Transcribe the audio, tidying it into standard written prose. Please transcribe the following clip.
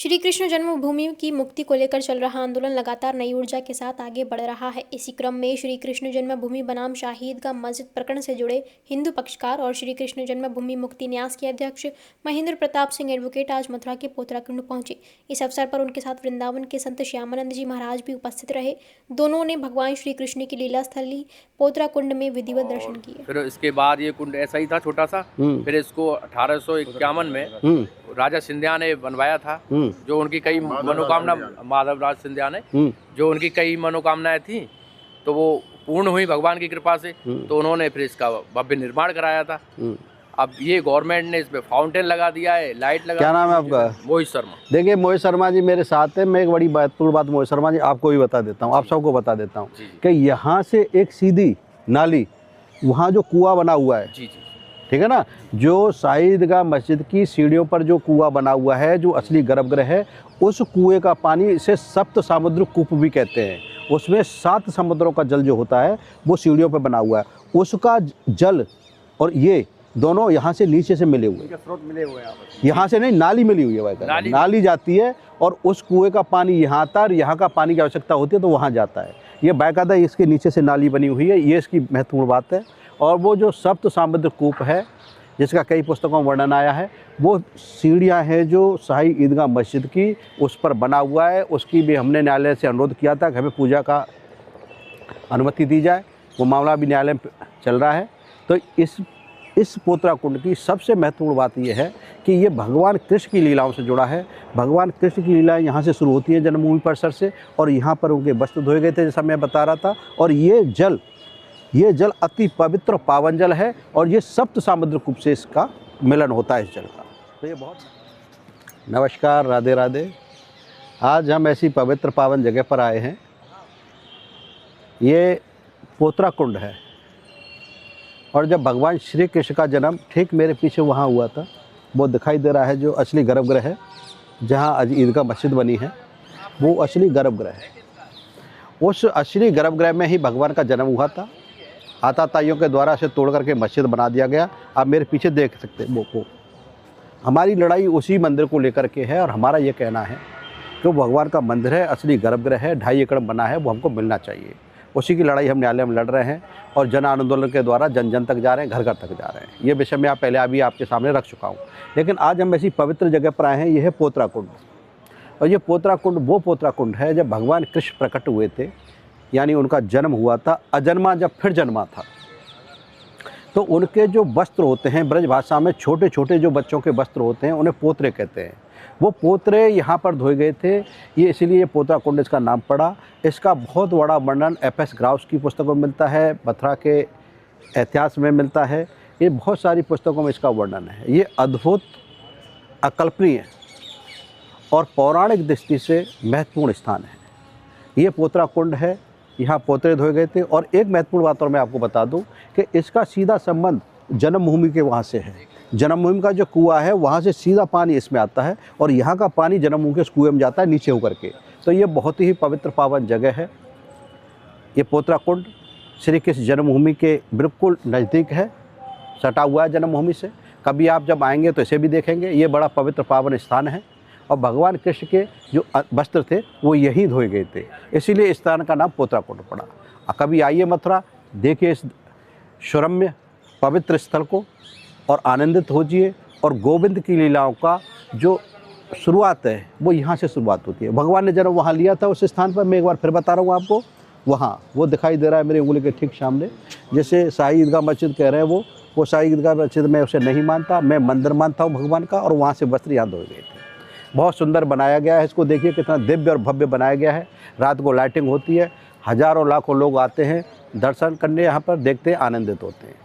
श्री कृष्ण जन्मभूमि की मुक्ति को लेकर चल रहा आंदोलन लगातार नई ऊर्जा के साथ आगे बढ़ रहा है। इसी क्रम में श्री कृष्ण जन्मभूमि बनाम शाहीदगाह मस्जिद प्रकरण से जुड़े हिंदू पक्षकार और श्री कृष्ण जन्मभूमि मुक्ति न्यास के अध्यक्ष महेंद्र प्रताप सिंह एडवोकेट आज मथुरा के पोतराकुंड पहुंचे। इस अवसर पर उनके साथ वृंदावन के संत श्यामानंद जी महाराज भी उपस्थित रहे। दोनों ने भगवान श्री कृष्ण की लीला स्थली पोतराकुंड में विधिवत दर्शन किए। फिर इसके बाद ये कुंड ऐसा ही था छोटा सा, फिर इसको 1851 में राजा सिंधिया ने बनवाया था। जो उनकी कई मनोकामना, माधव राज सिंधिया ने, जो उनकी कई मनोकामनाएं थी तो वो पूर्ण हुई भगवान की कृपा से। तो उन्होंने फिर इसका भव्य निर्माण कराया था। अब ये गवर्नमेंट ने इसमें फाउंटेन लगा दिया है, लाइट लगा। क्या नाम है आपका? मोहित शर्मा। देखिए मोहित शर्मा जी मेरे साथ है। मैं एक बड़ी महत्वपूर्ण बात मोहित शर्मा जी आपको भी बता देता हूँ, आप सबको बता देता हूँ कि यहाँ से एक सीधी नाली, वहाँ जो कुआं बना हुआ है, ठीक है ना, जो शाहीदगाह मस्जिद की सीढ़ियों पर जो कुआं बना हुआ है, जो असली गर्भगृह है, उस कुएं का पानी इसे सप्त सामुद्रिक कूप भी कहते हैं। उसमें 7 समुद्रों का जल जो होता है वो सीढ़ियों पर बना हुआ है। उसका जल और ये दोनों यहाँ से नीचे से मिले हुए, स्रोत मिले हुए हैं। यहाँ से नहीं, नाली मिली हुई है। नाली जाती है और उस कुएं का पानी यहाँ आता है और यहाँ का पानी की आवश्यकता होती है तो वहाँ जाता है। ये बाकायदा इसके नीचे से नाली बनी हुई है, ये इसकी महत्वपूर्ण बात है। और वो जो सप्त सामुद्रिक कूप है जिसका कई पुस्तकों में वर्णन आया है, वो सीढ़ियाँ हैं जो शाही ईदगाह मस्जिद की उस पर बना हुआ है। उसकी भी हमने न्यायालय से अनुरोध किया था कि हमें पूजा का अनुमति दी जाए। वो मामला भी न्यायालय में चल रहा है। तो इस पोतराकुंड की सबसे महत्वपूर्ण बात यह है कि ये भगवान कृष्ण की लीलाओं से जुड़ा है। भगवान कृष्ण की लीलाएं यहाँ से शुरू होती हैं जन्मभूमि परिसर से, और यहाँ पर उनके वस्त्र धोए गए थे जैसा मैं बता रहा था। और ये जल अति पवित्र पावन जल है और ये सप्त सामुद्रिक कूप से इसका मिलन होता है इस जल का। तो ये बहुत नमस्कार, राधे राधे। आज हम ऐसी पवित्र पावन जगह पर आए हैं। ये पोतराकुंड है और जब भगवान श्री कृष्ण का जन्म ठीक मेरे पीछे वहाँ हुआ था, वो दिखाई दे रहा है जो असली गर्भगृह है, जहाँ आज ईदगाह मस्जिद बनी है, वो असली गर्भगृह है। उस असली गर्भगृह में ही भगवान का जन्म हुआ था। आताताइयों के द्वारा इसे तोड़ करके मस्जिद बना दिया गया। आप मेरे पीछे देख सकते हैं वो हमारी लड़ाई उसी मंदिर को लेकर के है और हमारा ये कहना है कि वो भगवान का मंदिर है, असली गर्भगृह है, 2.5 एकड़ बना है, वो हमको मिलना चाहिए। उसी की लड़ाई हम न्यायालय में लड़ रहे हैं और जन आंदोलन के द्वारा जन जन तक जा रहे हैं, घर घर तक जा रहे हैं। ये विषय मैं पहले अभी आपके सामने रख चुका हूँ। लेकिन आज हम ऐसी पवित्र जगह पर आए हैं, ये है पोतराकुंड। और ये पोतराकुंड वो पोतराकुंड है जब भगवान कृष्ण प्रकट हुए थे, यानी उनका जन्म हुआ था, अजन्मा जब फिर जन्मा था। तो उनके जो वस्त्र होते हैं, ब्रज भाषा में छोटे छोटे जो बच्चों के वस्त्र होते हैं उन्हें पोतरे कहते हैं। वो पोतरे यहाँ पर धोए गए थे, ये इसीलिए ये पोतराकुंड इसका नाम पड़ा। इसका बहुत बड़ा वर्णन एफ.एस. ग्राउस की पुस्तकों में मिलता है, मथुरा के इतिहास में मिलता है, ये बहुत सारी पुस्तकों में इसका वर्णन है। ये अद्भुत, अकल्पनीय और पौराणिक दृष्टि से महत्वपूर्ण स्थान है। ये पोतराकुंड है, यहाँ पोतरे धोए गए थे। और एक महत्वपूर्ण बात और मैं आपको बता दूं कि इसका सीधा संबंध जन्मभूमि के वहाँ से है। जन्मभूमि का जो कुआं है वहाँ से सीधा पानी इसमें आता है और यहाँ का पानी जन्मभूमि के उस कुएं में जाता है नीचे होकर के। तो ये बहुत ही पवित्र पावन जगह है। ये पोतराकुंड श्री कृष्ण जन्मभूमि के बिल्कुल नज़दीक है, सटा हुआ है जन्मभूमि से। कभी आप जब आएंगे तो इसे भी देखेंगे। ये बड़ा पवित्र पावन स्थान है और भगवान कृष्ण के जो वस्त्र थे वो यहीं धोए गए थे, इसीलिए इस स्थान का नाम पोतराकुंड पड़ा। कभी आइए मथुरा, देखिए इस सुरम्य पवित्र स्थल को और आनंदित होजिए। और गोविंद की लीलाओं का जो शुरुआत है वो यहाँ से शुरुआत होती है। भगवान ने जन्म वहाँ लिया था उस स्थान पर। मैं एक बार फिर बता रहा हूँ आपको, वहाँ वो दिखाई दे रहा है मेरे उंगली के ठीक सामने, जैसे शाही ईदगाह मस्जिद कह रहे हैं वो शाही ईदगाह मस्जिद मैं उसे नहीं मानता, मैं मंदिर मानता हूँ भगवान का। और वहाँ से वस्त्र यहाँ धोए गए थे। बहुत सुंदर बनाया गया है इसको, देखिए कितना दिव्य और भव्य बनाया गया है। रात को लाइटिंग होती है, हज़ारों लाखों लोग आते हैं दर्शन करने, यहाँ पर देखते हैं, आनंदित होते हैं।